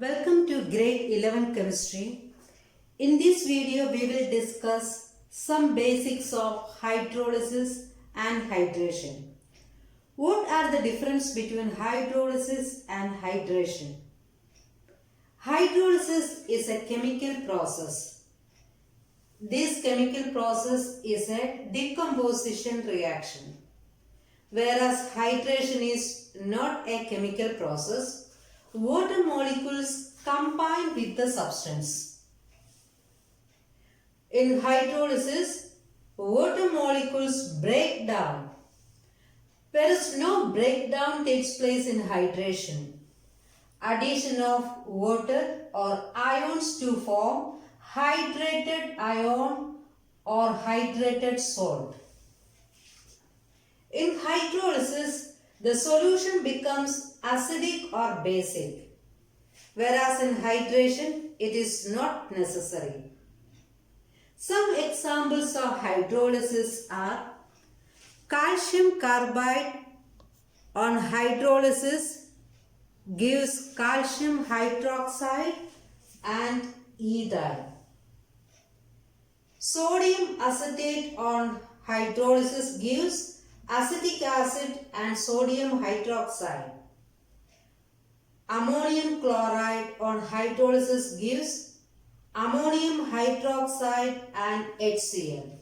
Welcome to grade 11 chemistry. In this video we will discuss some basics of hydrolysis and hydration. What are the difference between hydrolysis and hydration? Hydrolysis is a chemical process. This chemical process is a decomposition reaction, whereas hydration is not a chemical process. Water molecules combine with the substance. In hydrolysis, water molecules break down, whereas no breakdown takes place in hydration. Addition of water or ions to form hydrated ion or hydrated salt. In hydrolysis, the solution becomes acidic or basic, whereas in hydration, it is not necessary. Some examples of hydrolysis are calcium carbide on hydrolysis gives calcium hydroxide and ether. Sodium acetate on hydrolysis gives acetic acid and sodium hydroxide. Ammonium chloride on hydrolysis gives ammonium hydroxide and HCl.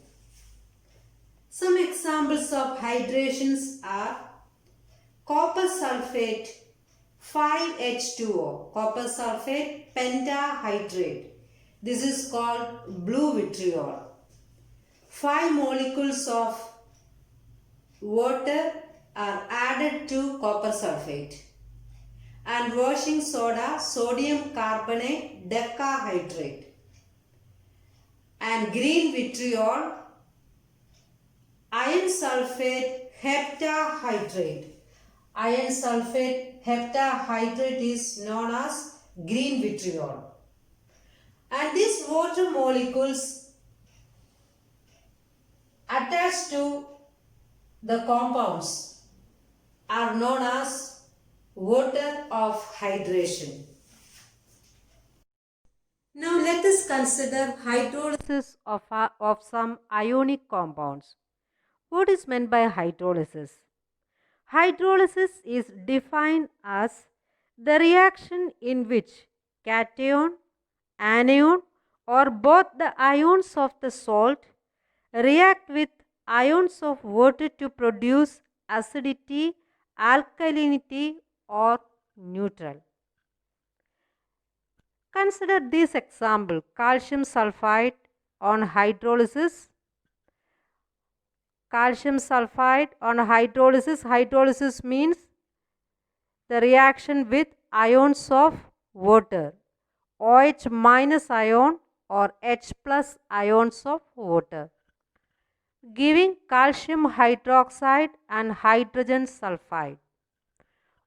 Some examples of hydrations are copper sulfate 5H2O, copper sulfate pentahydrate. This is called blue vitriol. 5 molecules of water are added to copper sulfate. And washing soda, sodium carbonate decahydrate. And green vitriol, iron sulfate heptahydrate. Iron sulfate heptahydrate is known as green vitriol. And these water molecules attached to the compounds are known as water of hydration. Now let us consider hydrolysis of some ionic compounds. What is meant by hydrolysis? Hydrolysis is defined as the reaction in which cation, anion or both the ions of the salt react with ions of water to produce acidity, alkalinity or neutral. Consider this example: calcium sulfide on hydrolysis. Calcium sulfide on hydrolysis. Hydrolysis means the reaction with ions of water, OH minus ion or H plus ions of water, giving calcium hydroxide and hydrogen sulfide.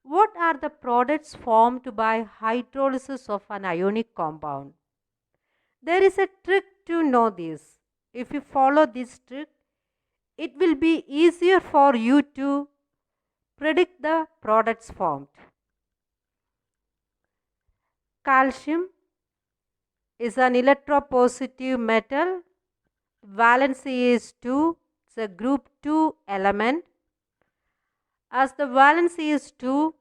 What are the products formed by hydrolysis of an ionic compound? There is a trick to know this. If you follow this trick, it will be easier for you to predict the products formed. Calcium is an electropositive metal. Valency is 2. It's a group 2 element. As the valency is 2,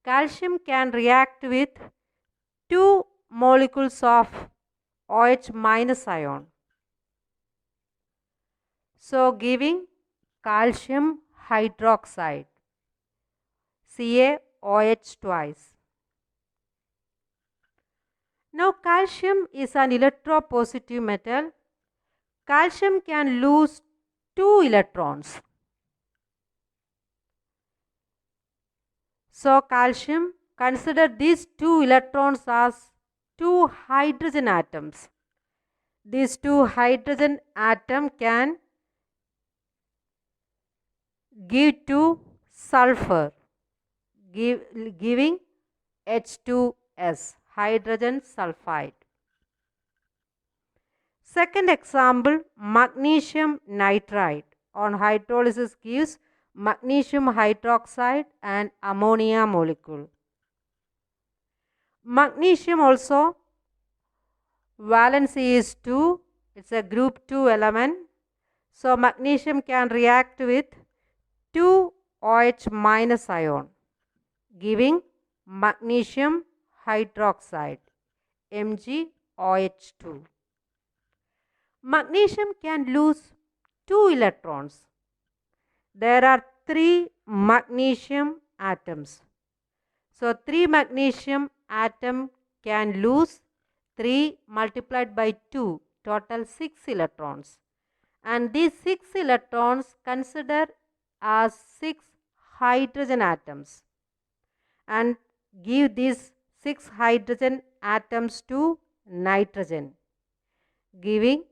calcium can react with 2 molecules of OH minus ion. So giving calcium hydroxide, CaOH twice. Now calcium is an electropositive metal. Calcium can lose 2 electrons. So calcium, consider these 2 electrons as 2 hydrogen atoms. These 2 hydrogen atoms can give to sulfur, giving H2S, hydrogen sulfide. Second example, magnesium nitride on hydrolysis gives magnesium hydroxide and ammonia molecule. Magnesium also, valency is 2. It's a group 2 element. So magnesium can react with 2 OH minus ion, giving magnesium hydroxide, MgOH2. Magnesium can lose 2 electrons. There are 3 magnesium atoms. So 3 magnesium atom can lose 3 multiplied by 2, total 6 electrons. And these 6 electrons consider as 6 hydrogen atoms and give these 6 hydrogen atoms to nitrogen, giving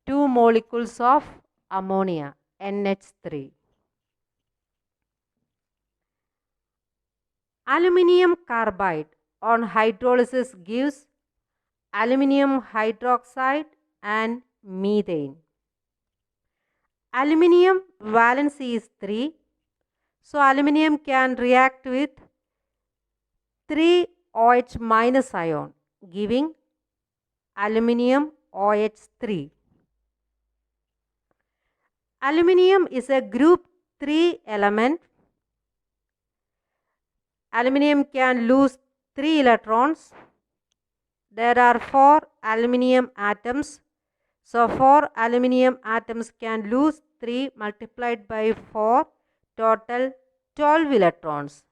2 molecules of ammonia, NH3. Aluminium carbide on hydrolysis gives aluminium hydroxide and methane. Aluminium valency is 3. So aluminium can react with 3 OH minus ion, giving aluminium OH3. Aluminium is a group 3 element. Aluminium can lose 3 electrons. There are 4 aluminium atoms. So 4 aluminium atoms can lose 3 multiplied by 4, total 12 electrons.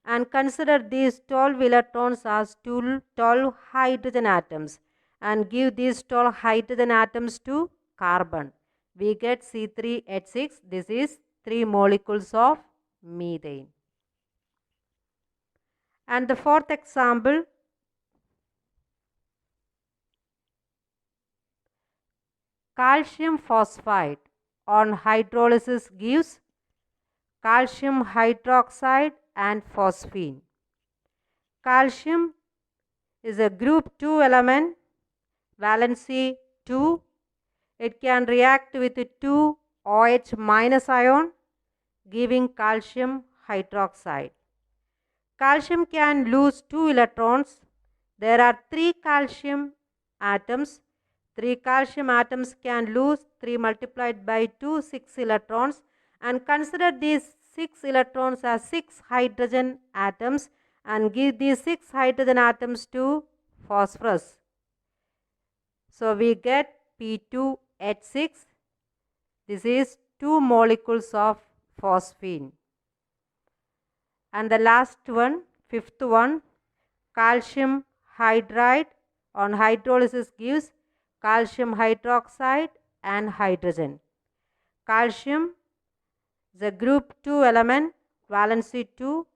And consider these 12 electrons as 12 hydrogen atoms and give these 12 hydrogen atoms to carbon. We get C3H6. This is 3 molecules of methane. And the fourth example, calcium phosphide on hydrolysis gives calcium hydroxide and phosphine. Calcium is a group 2 element, valency 2. It can react with 2 OH minus ion, giving calcium hydroxide. Calcium can lose 2 electrons. There are 3 calcium atoms. 3 calcium atoms can lose 3 multiplied by 2, 6 electrons, and consider these 6 electrons as 6 hydrogen atoms and give these 6 hydrogen atoms to phosphorus. So we get P2H6. This is 2 molecules of phosphine. And the last one, fifth one, calcium hydride on hydrolysis gives calcium hydroxide and hydrogen. Calcium is a group 2 element, valency 2.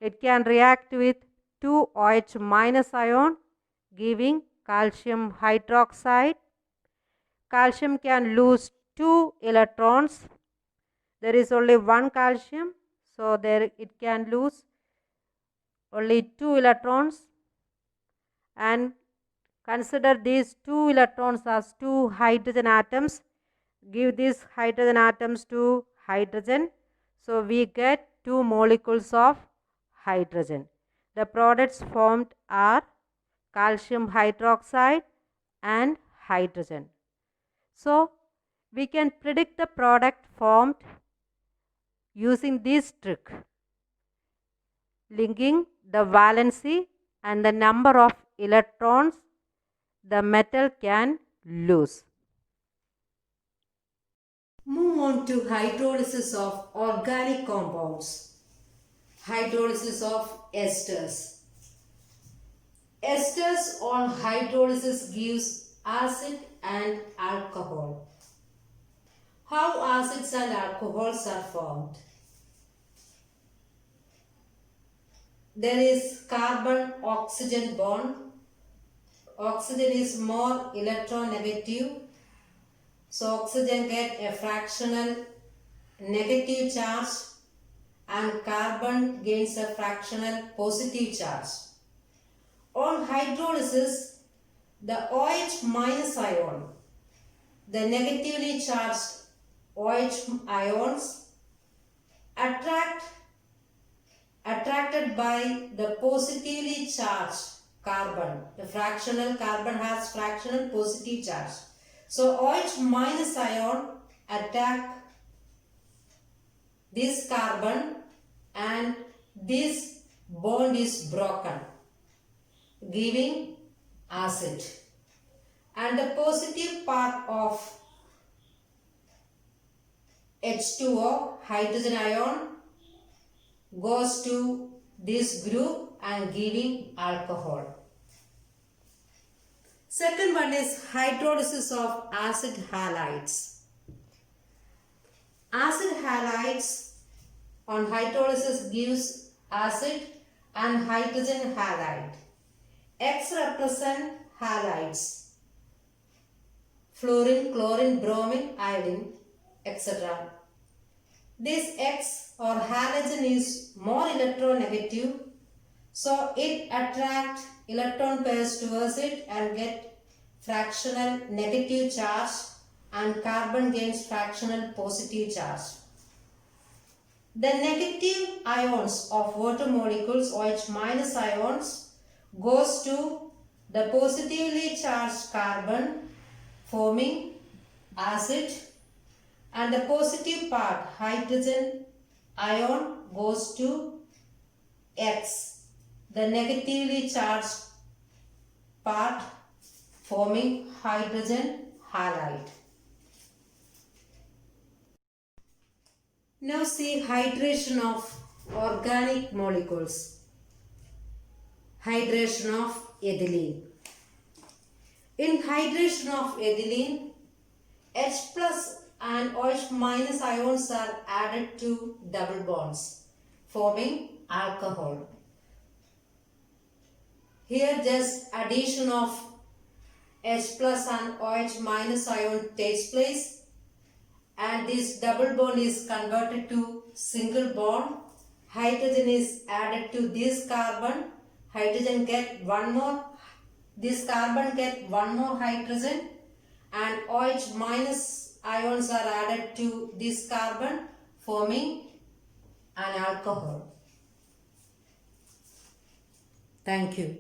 It can react with 2 OH minus ion, giving calcium hydroxide. Calcium can lose 2 electrons. There is only one calcium, so there it can lose only 2 electrons, and consider these 2 electrons as 2 hydrogen atoms. Give these hydrogen atoms to hydrogen. So we get 2 molecules of hydrogen. The products formed are calcium hydroxide and hydrogen. So we can predict the product formed using this trick, linking the valency and the number of electrons the metal can lose. Move on to hydrolysis of organic compounds. Hydrolysis of esters. Esters on hydrolysis gives acid and alcohol. How acids and alcohols are formed? There is carbon-oxygen bond. Oxygen is more electronegative, so oxygen get a fractional negative charge and carbon gains a fractional positive charge. On hydrolysis, the OH minus ion, the negatively charged OH ions, attract attracted by the positively charged carbon. The fractional carbon has fractional positive charge. So OH minus ion attack this carbon and this bond is broken, giving acid. And the positive part of H2O, hydrogen ion, goes to this group and giving alcohol. Second one is hydrolysis of acid halides. Acid halides on hydrolysis gives acid and hydrogen halide. X represent halides, fluorine, chlorine, bromine, iodine, etc. This X or halogen is more electronegative, so it attracts electron pairs towards it and get fractional negative charge, and carbon gains fractional positive charge. The negative ions of water molecules, OH minus ions, goes to the positively charged carbon forming acid, and the positive part, hydrogen ion, goes to X, the negatively charged part forming hydrogen halide. Now see hydration of organic molecules. Hydration of ethylene. In hydration of ethylene, H plus and OH minus ions are added to double bonds, forming alcohol. Here just addition of H plus and OH minus ion takes place, and this double bond is converted to single bond. Hydrogen is added to this carbon. Hydrogen get one more. This carbon get one more hydrogen, and OH minus ions are added to this carbon, forming an alcohol. Thank you.